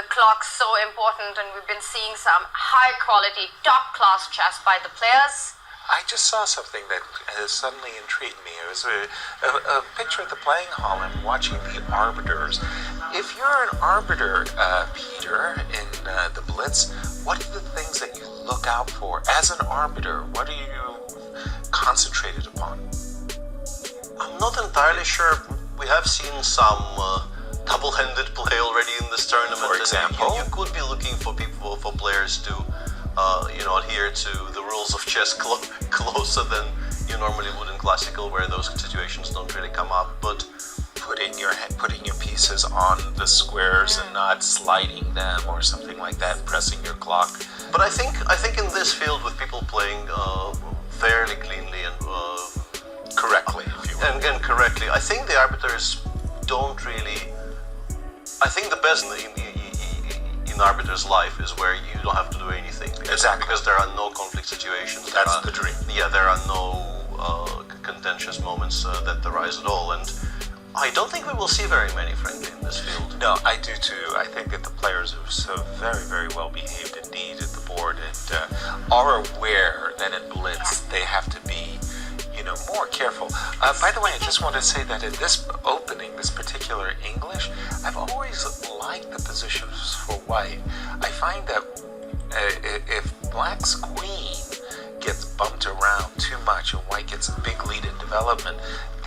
the clock's so important, and we've been seeing some high-quality, top-class chess by the players. I just saw something that has suddenly intrigued me. It was a picture at the playing hall and watching the arbiters. If you're an arbiter, Peter, in the Blitz, what are the things that you look out for? As an arbiter, what are you concentrated upon? I'm not entirely sure. We have seen some double-handed play already in this tournament. For example? You could be looking for players to adhere to the rules of chess closer than you normally would in classical, where those situations don't really come up. But putting your pieces on the squares and not sliding them or something like that, pressing your clock. But I think in this field, with people playing fairly cleanly and correctly, if you will. And correctly, I think the arbiters don't really. I think the best in arbiter's life is where you don't have to do anything. Exactly. Because there are no conflict situations. That's the dream. Yeah, there are no contentious moments that arise at all, and I don't think we will see very many, frankly, in this field. No, I do too. I think that the players are so very, very well behaved indeed at the board, and are aware that in Blitz they have to be, more careful. By the way, I just want to say that in this opening, this particular English, I've always liked the positions for white. I find that if black's queen gets bumped around too much and white gets a big lead in development,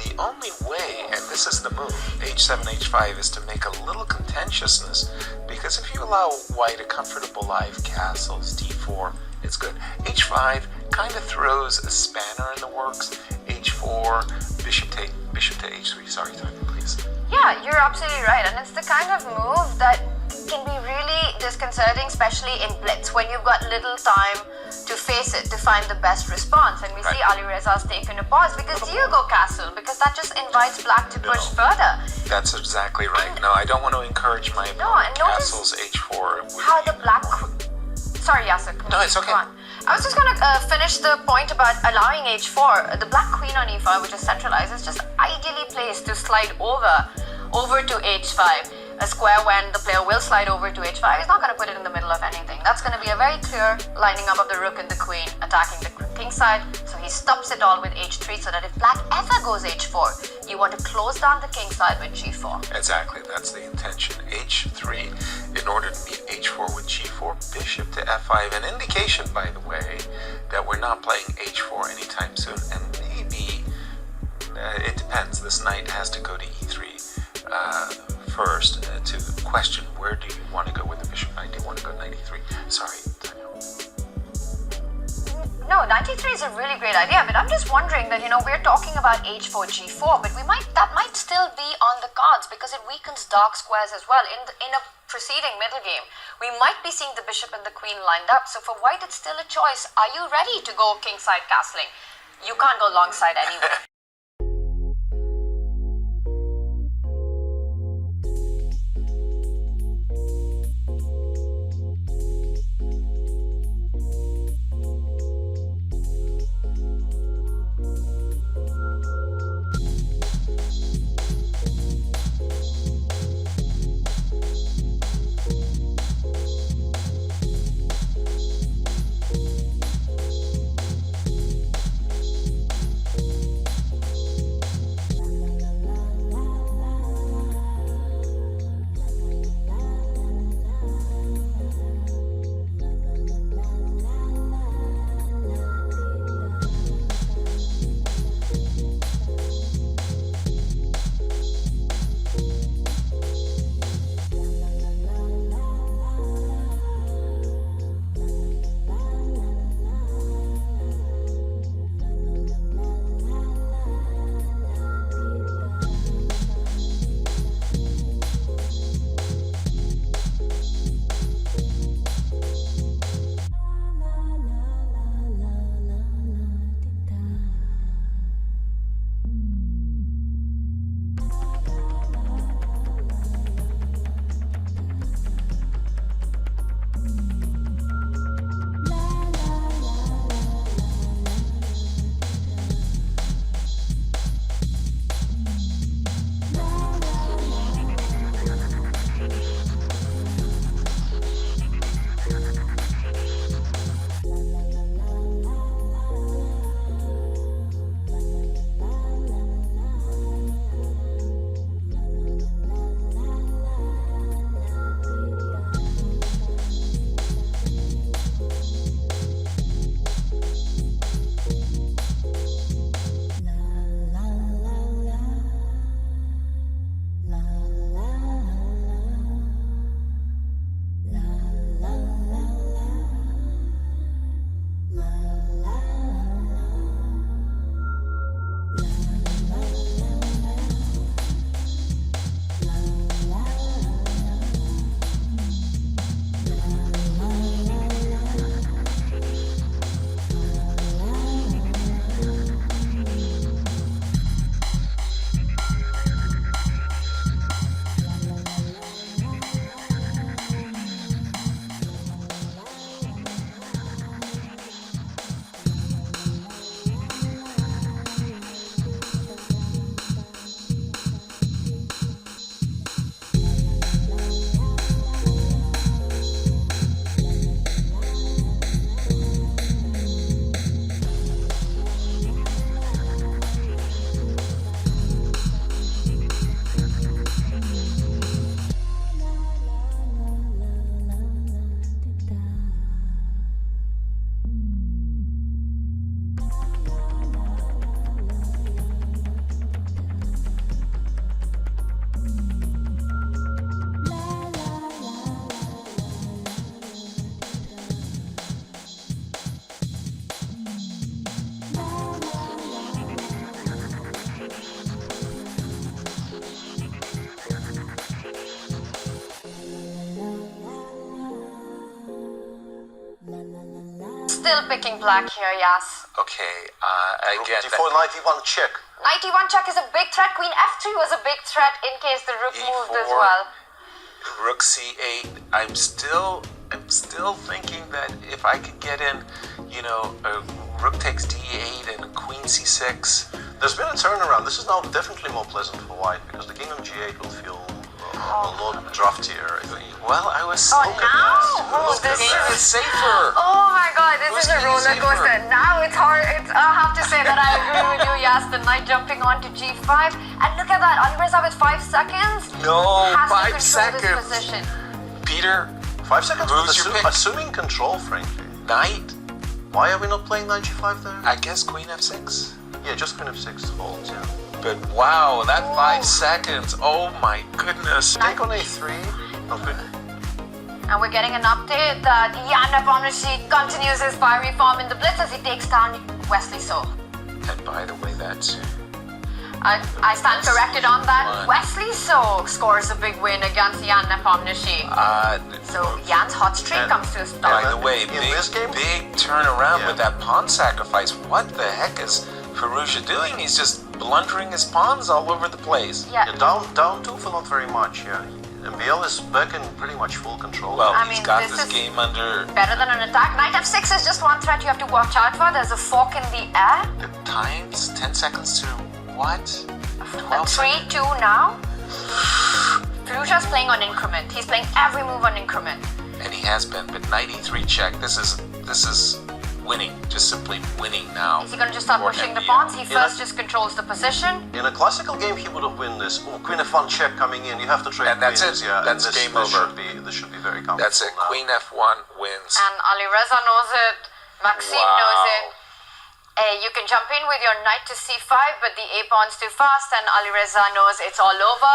the only way, and this is the move, h7, h5, is to make a little contentiousness, because if you allow white a comfortable live castles, d4, it's good. h5 kind of throws a spanner in the works. h4, bishop to h3. Sorry, please. Yeah, you're absolutely right, and it's the kind of move that can be really disconcerting, especially in Blitz, when you've got little time to face it, to find the best response. And we see Alireza's taken a pause because you go castle, because that just invites black to push further. That's exactly right. No, I don't want to encourage my opponent. Castles h4. How the black... Sorry, Yasser. No, it's okay. I was just going to finish the point about allowing h4. The black queen on e5, which is centralized, is just ideally placed to slide over to h5. A square when the player will slide over to h5 is not going to put it in the middle of anything. That's going to be a very clear lining up of the rook and the queen attacking the king side. So he stops it all with h3, so that if black ever goes h4, you want to close down the king side with g4. Exactly, that's the intention. h3 in order to meet h4 with g4, bishop to f5. An indication, by the way, that we're not playing h4 anytime soon, and maybe it depends. This knight has to go to e3 first to question, where do you want to go with the bishop knight? Do you want to go knight e3? Sorry, Daniel. No, knight e3 is a really great idea, but I'm just wondering that, we're talking about h4, g4, but that might still be on the cards because it weakens dark squares as well. In a preceding middle game, we might be seeing the bishop and the queen lined up. So for white, it's still a choice. Are you ready to go kingside castling? You can't go long side anyway. still picking black here, yes. Okay, Rook again, d4, knight e1 check. Knight e1 check is a big threat. Queen f3 was a big threat in case the rook moved as E4. well. Rook c8. I'm still thinking that if I could get in, rook takes d8 and queen c6. There's been a turnaround. This is now definitely more pleasant for white because the king on g8 will feel a lot draftier, I think. Well, I was Oh, look at now? that. Oh, Look at this that. is- It's safer. Oh my god, this Who's is a getting roller coaster. safer? Now it's hard. I have to say that I agree with you, yes. The knight jumping onto g5. And look at that, Alireza with 5 seconds. No, has to 5 control seconds. this position. Peter, 5 seconds, Who's your pick? assuming control, frankly. knight. Why are we not playing knight g5 there? I guess queen f6. Yeah, just queen f6 holds, yeah. But wow, that 5 seconds. Oh my goodness. Take on a3. Not good. And we're getting an update that Jan Nepomniachtchi continues his fiery form in the Blitz as he takes down Wesley So. And by the way, that's I stand corrected on that. One. Wesley So scores a big win against Jan Nepomniachtchi. So Jan's hot streak And- comes to a by stop. the way, in this game? big turnaround Yeah. with that pawn sacrifice. What the heck is Firouzja doing? He's just blundering his pawns all over the place. Yeah. Yeah, down 2 for not very much, yeah. MBL is back in pretty much full control. Well, I he's mean, got this this is- game under Better than an attack. Knight f6 is just one threat you have to watch out for. There's a fork in the air. the times. 10 seconds to what? 12 3-2 now. Firouzja's playing on increment. He's playing every move on increment. And he has been, but knight e3 check. This is winning, just simply winning now. Is he going to just start for pushing the MBL. pawns? He Yeah. first just controls the position. In a classical game, he would have won this. Oh, queen f1 check coming in. You have to trade And that's queens, it. yeah. That's this, game this over. This should be very comfortable. That's it. now. Queen f1 wins. And Alireza knows it. Maxime knows it. You can jump in with your knight to c5, but the a pawn's too fast, and Alireza knows it's all over.